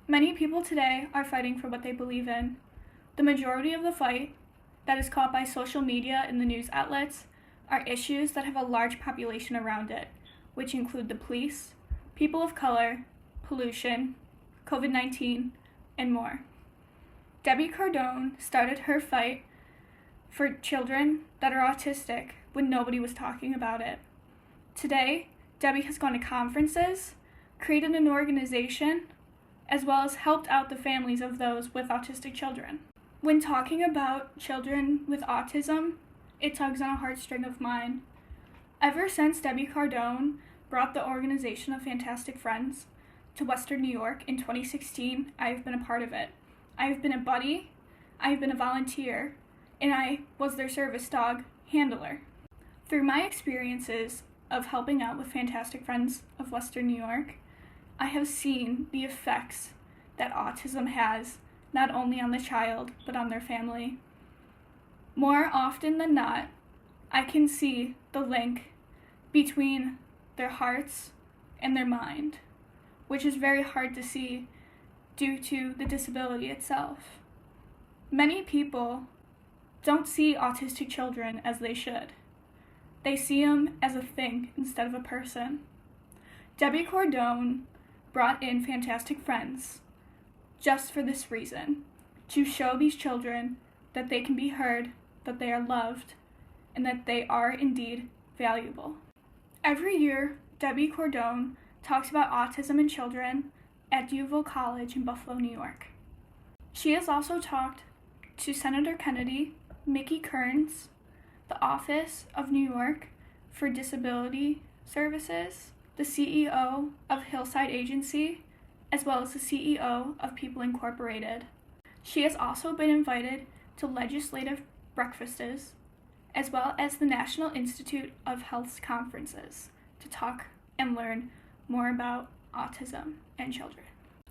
Many people today are fighting for what they believe in. The majority of the fight that is caught by social media and the news outlets are issues that have a large population around it, which include the police, people of color, pollution, COVID-19, and more. Debbie Cardone started her fight for children that are autistic when nobody was talking about it. Today, Debbie has gone to conferences, created an organization, as well as helped out the families of those with autistic children. When talking about children with autism, it tugs on a heartstring of mine. Ever since Debbie Cardone brought the organization of Fantastic Friends to Western New York in 2016, I have been a part of it. I have been a buddy, I have been a volunteer, and I was their service dog handler. Through my experiences of helping out with Fantastic Friends of Western New York, I have seen the effects that autism has not only on the child, but on their family. More often than not, I can see the link between their hearts and their mind, which is very hard to see due to the disability itself. Many people don't see autistic children as they should. They see them as a thing instead of a person. Debbie Cardone brought in Fantastic Friends just for this reason, to show these children that they can be heard, that they are loved, and that they are indeed valuable. Every year, Debbie Cardone talks about autism in children at D'Youville College in Buffalo, New York. She has also talked to Senator Kennedy, Mickey Kearns, the Office of New York for Disability Services, the CEO of Hillside Agency, as well as the CEO of People Incorporated. She has also been invited to legislative breakfasts, as well as the National Institute of Health's conferences to talk and learn more about autism and children.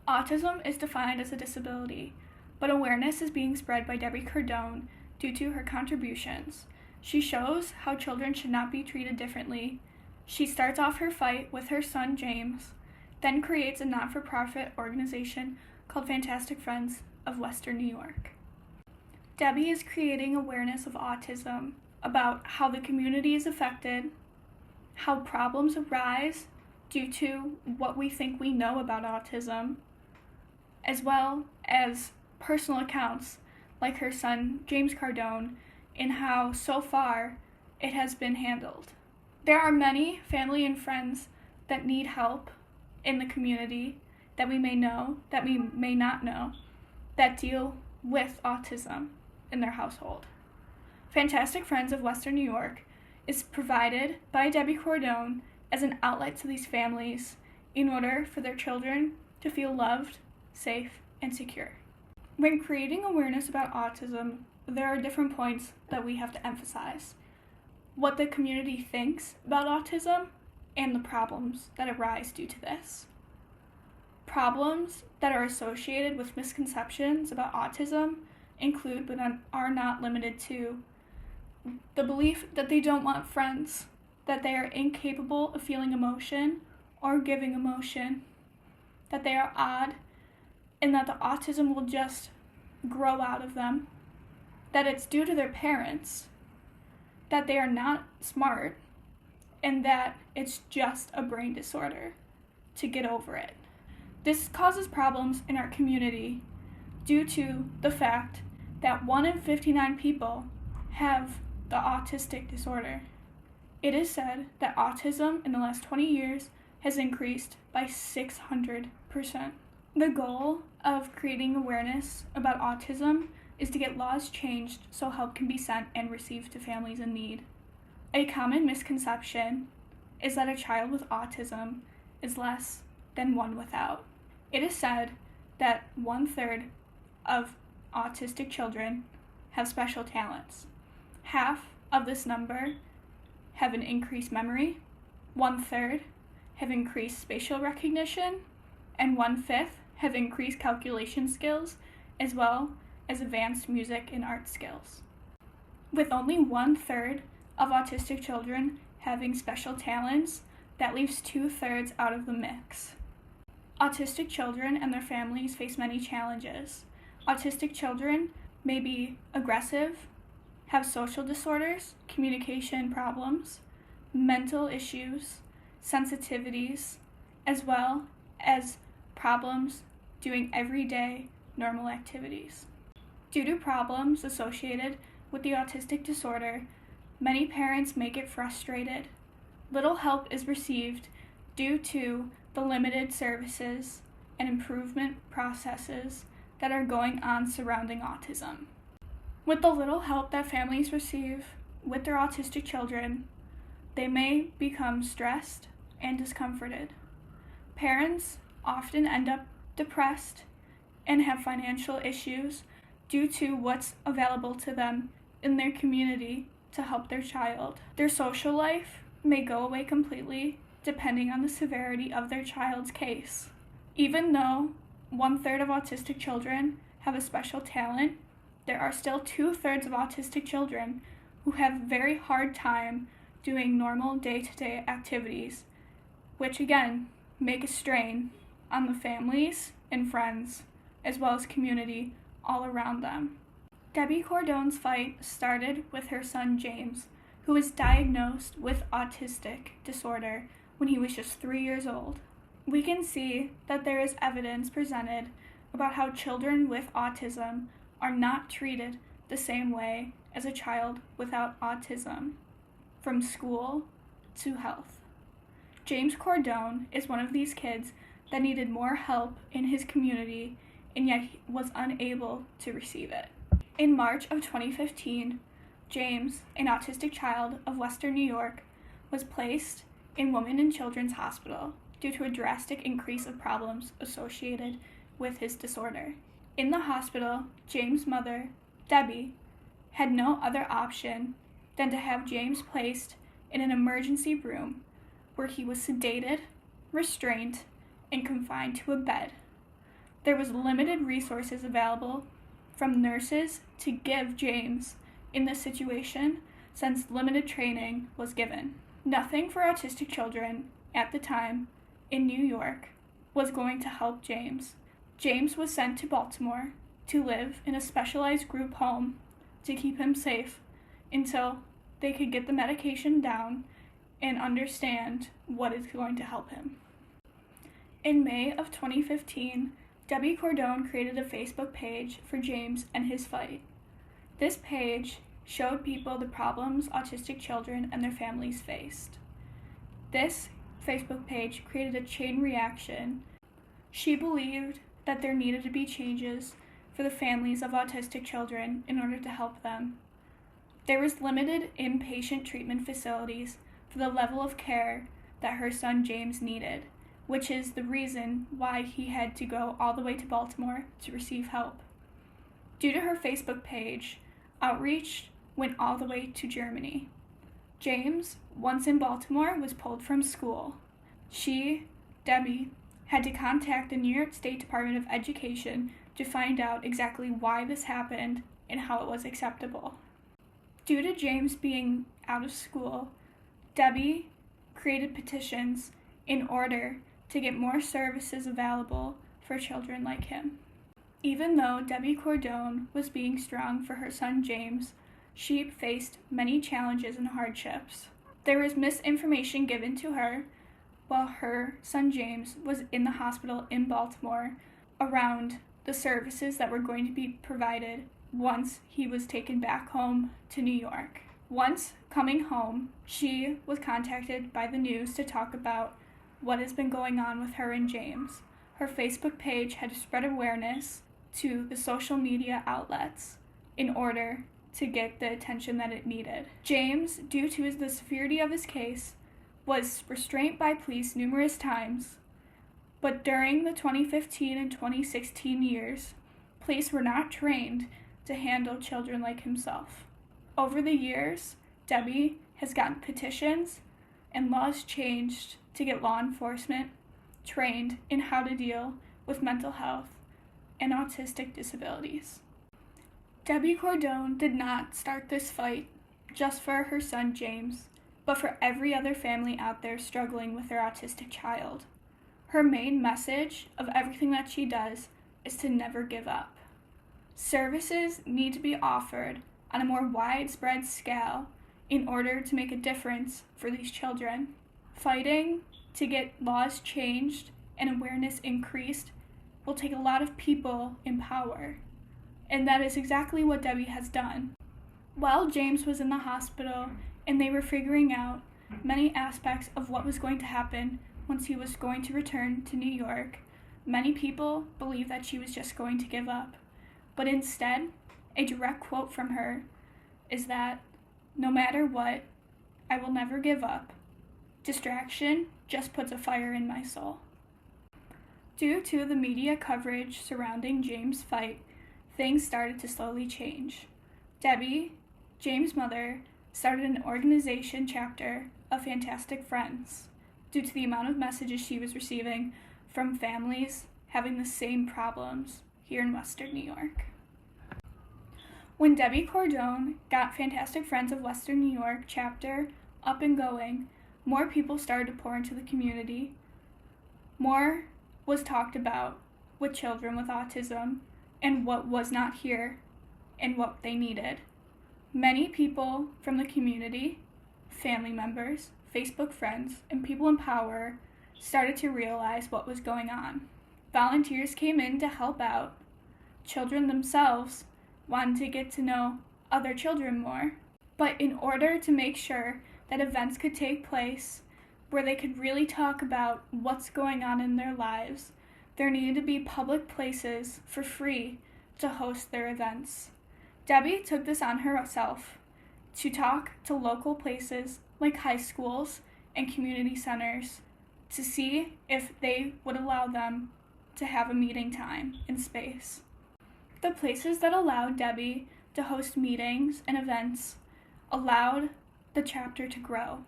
Autism is defined as a disability, but awareness is being spread by Debbie Cardone due to her contributions. She shows how children should not be treated differently. She starts off her fight with her son James, then creates a not-for-profit organization called Fantastic Friends of Western New York. Debbie is creating awareness of autism, about how the community is affected, how problems arise due to what we think we know about autism, as well as personal accounts like her son James Cardone and how so far it has been handled. There are many family and friends that need help in the community that we may know, that we may not know, that deal with autism in their household. Fantastic Friends of Western New York is provided by Debbie Cardone as an outlet to these families in order for their children to feel loved, safe, and secure. When creating awareness about autism, there are different points that we have to emphasize. What the community thinks about autism and the problems that arise due to this. Problems that are associated with misconceptions about autism include, but are not limited to, the belief that they don't want friends, that they are incapable of feeling emotion or giving emotion, that they are odd, and that the autism will just grow out of them, that it's due to their parents, that they are not smart, and that it's just a brain disorder, to get over it. This causes problems in our community due to the fact that 1 in 59 people have the autistic disorder. It is said that autism in the last 20 years has increased by 600%. The goal of creating awareness about autism is to get laws changed so help can be sent and received to families in need. A common misconception is that a child with autism is less than one without. It is said that 1/3 of autistic children have special talents. Half of this number have an increased memory, 1/3 have increased spatial recognition, and 1/5 have increased calculation skills, as well as advanced music and art skills. With only 1/3 of autistic children having special talents, that leaves 2/3 out of the mix. Autistic children and their families face many challenges. Autistic children may be aggressive, have social disorders, communication problems, mental issues, sensitivities, as well as problems doing everyday normal activities. Due to problems associated with the autistic disorder, many parents may get frustrated. Little help is received due to the limited services and improvement processes that are going on surrounding autism. With the little help that families receive with their autistic children, they may become stressed and discomforted. Parents often end up depressed and have financial issues due to what's available to them in their community to help their child. Their social life may go away completely depending on the severity of their child's case. Even though 1/3 of autistic children have a special talent, there are still 2/3 of autistic children who have a very hard time doing normal day-to-day activities, which again make a strain on the families and friends as well as community all around them. Debbie Cordone's fight started with her son James, who was diagnosed with autistic disorder when he was just 3 years old. We can see that there is evidence presented about how children with autism are not treated the same way as a child without autism, from school to health. James Cordone is one of these kids that needed more help in his community and yet was unable to receive it. In March of 2015, James, an autistic child of Western New York, was placed in Women and Children's Hospital due to a drastic increase of problems associated with his disorder. In the hospital, James' mother, Debbie, had no other option than to have James placed in an emergency room where he was sedated, restrained, and confined to a bed. There was limited resources available from nurses to give James in this situation since limited training was given. Nothing for autistic children at the time in New York was going to help James. James was sent to Baltimore to live in a specialized group home to keep him safe until they could get the medication down and understand what is going to help him. In May of 2015, Debbie Cordone created a Facebook page for James and his fight. This page showed people the problems autistic children and their families faced. This Facebook page created a chain reaction. She believed that there needed to be changes for the families of autistic children in order to help them. There was limited inpatient treatment facilities for the level of care that her son James needed, which is the reason why he had to go all the way to Baltimore to receive help. Due to her Facebook page, outreach went all the way to Germany. James, once in Baltimore, was pulled from school. She, Debbie, had to contact the New York State Department of Education to find out exactly why this happened and how it was acceptable. Due to James being out of school, Debbie created petitions in order to get more services available for children like him. Even though Debbie Cordone was being strong for her son James, she faced many challenges and hardships. There was misinformation given to her while her son James was in the hospital in Baltimore around the services that were going to be provided once he was taken back home to New York. Once coming home, she was contacted by the news to talk about what has been going on with her and James. Her Facebook page had spread awareness to the social media outlets in order to get the attention that it needed. James, due to the severity of his case, was restrained by police numerous times, but during the 2015 and 2016 years, police were not trained to handle children like himself. Over the years, Debbie has gotten petitions and laws changed to get law enforcement trained in how to deal with mental health and autistic disabilities. Debbie Cordone did not start this fight just for her son James, but for every other family out there struggling with their autistic child. Her main message of everything that she does is to never give up. Services need to be offered on a more widespread scale in order to make a difference for these children. Fighting to get laws changed and awareness increased will take a lot of people in power, and that is exactly what Debbie has done. While James was in the hospital and they were figuring out many aspects of what was going to happen once he was going to return to New York, many people believed that she was just going to give up. But instead, a direct quote from her is that, "No matter what, I will never give up. Distraction just puts a fire in my soul." Due to the media coverage surrounding James' fight, things started to slowly change. Debbie, James' mother, started an organization chapter of Fantastic Friends due to the amount of messages she was receiving from families having the same problems here in Western New York. When Debbie Cordone got Fantastic Friends of Western New York chapter up and going, more people started to pour into the community. More was talked about with children with autism and what was not here and what they needed. Many people from the community, family members, Facebook friends, and people in power started to realize what was going on. Volunteers came in to help out. Children themselves wanted to get to know other children more. But in order to make sure that events could take place where they could really talk about what's going on in their lives, there needed to be public places for free to host their events. Debbie took this on herself to talk to local places like high schools and community centers to see if they would allow them to have a meeting time and space. The places that allowed Debbie to host meetings and events allowed the chapter to grow.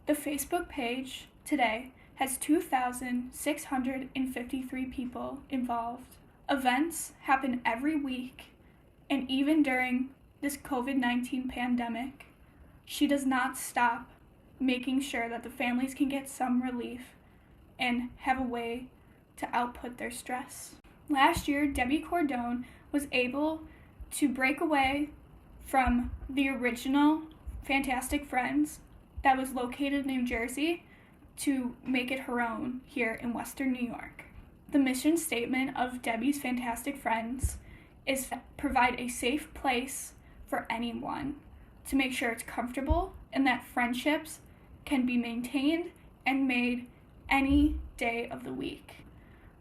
The Facebook page today has 2,653 people involved. Events happen every week, and even during this COVID-19 pandemic, she does not stop making sure that the families can get some relief and have a way to output their stress. Last year, Debbie Cordone was able to break away from the original Fantastic Friends that was located in New Jersey to make it her own here in Western New York. The mission statement of Debbie's Fantastic Friends is to provide a safe place for anyone, to make sure it's comfortable and that friendships can be maintained and made any day of the week.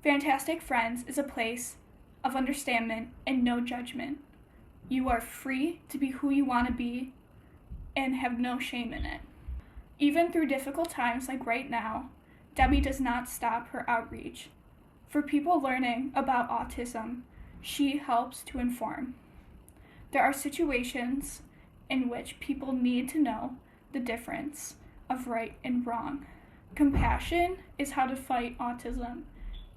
Fantastic Friends is a place of understanding and no judgment. You are free to be who you want to be and have no shame in it. Even through difficult times like right now, Debbie does not stop her outreach. For people learning about autism, she helps to inform. There are situations in which people need to know the difference of right and wrong. Compassion is how to fight autism.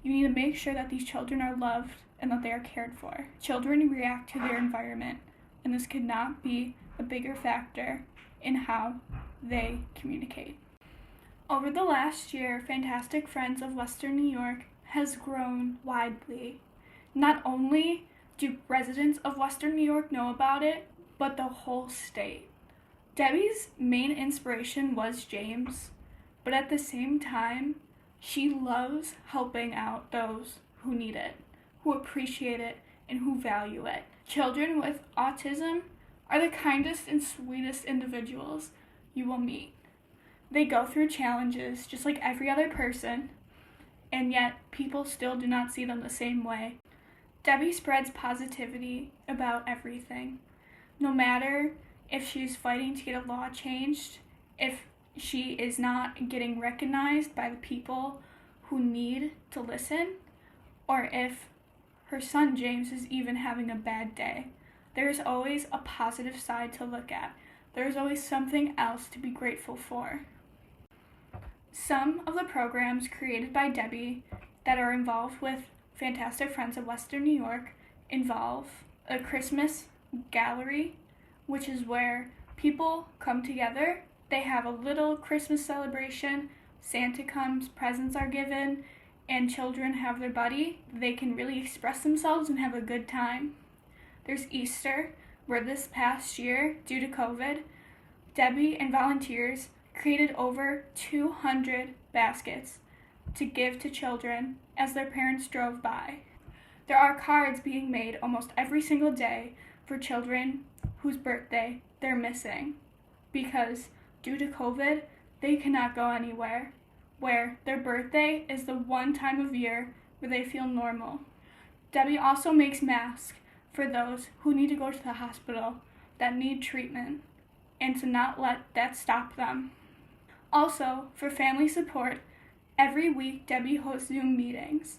You need to make sure that these children are loved and that they are cared for. Children react to their environment, and this could not be a bigger factor in how they communicate. Over the last year, Fantastic Friends of Western New York has grown widely. Not only do residents of Western New York know about it, but the whole state. Debbie's main inspiration was James, but at the same time, she loves helping out those who need it, who appreciate it, and who value it. Children with autism are the kindest and sweetest individuals you will meet. They go through challenges just like every other person, and yet people still do not see them the same way. Debbie spreads positivity about everything. No matter if she's fighting to get a law changed, if she is not getting recognized by the people who need to listen, or if her son James is even having a bad day, there is always a positive side to look at. There is always something else to be grateful for. Some of the programs created by Debbie that are involved with Fantastic Friends of Western New York involve a Christmas gallery, which is where people come together. They have a little Christmas celebration. Santa comes, presents are given, and children have their buddy, they can really express themselves and have a good time. There's Easter, where this past year, due to COVID, Debbie and volunteers created over 200 baskets to give to children as their parents drove by. There are cards being made almost every single day for children whose birthday they're missing because due to COVID, they cannot go anywhere, where their birthday is the one time of year where they feel normal. Debbie also makes masks for those who need to go to the hospital that need treatment and to not let that stop them. Also, for family support, every week Debbie hosts Zoom meetings,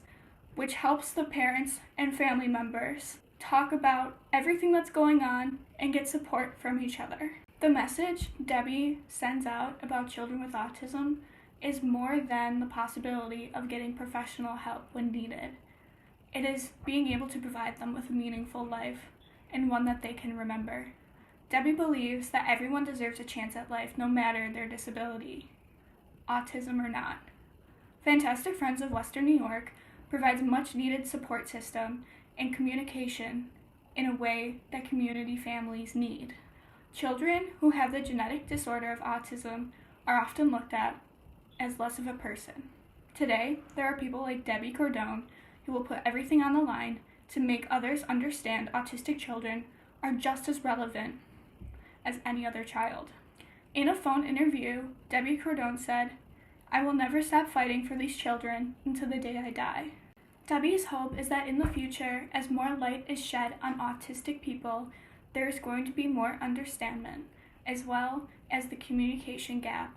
which helps the parents and family members talk about everything that's going on and get support from each other. The message Debbie sends out about children with autism is more than the possibility of getting professional help when needed. It is being able to provide them with a meaningful life and one that they can remember. Debbie believes that everyone deserves a chance at life no matter their disability, autism or not. Fantastic Friends of Western New York provides a much-needed support system and communication in a way that community families need. Children who have the genetic disorder of autism are often looked at as less of a person. Today, there are people like Debbie Cordone who will put everything on the line to make others understand autistic children are just as relevant as any other child. In a phone interview, Debbie Cordone said, "I will never stop fighting for these children until the day I die." Debbie's hope is that in the future, as more light is shed on autistic people, there is going to be more understanding, as well as the communication gap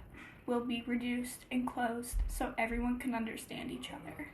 will be reduced and closed so everyone can understand each other.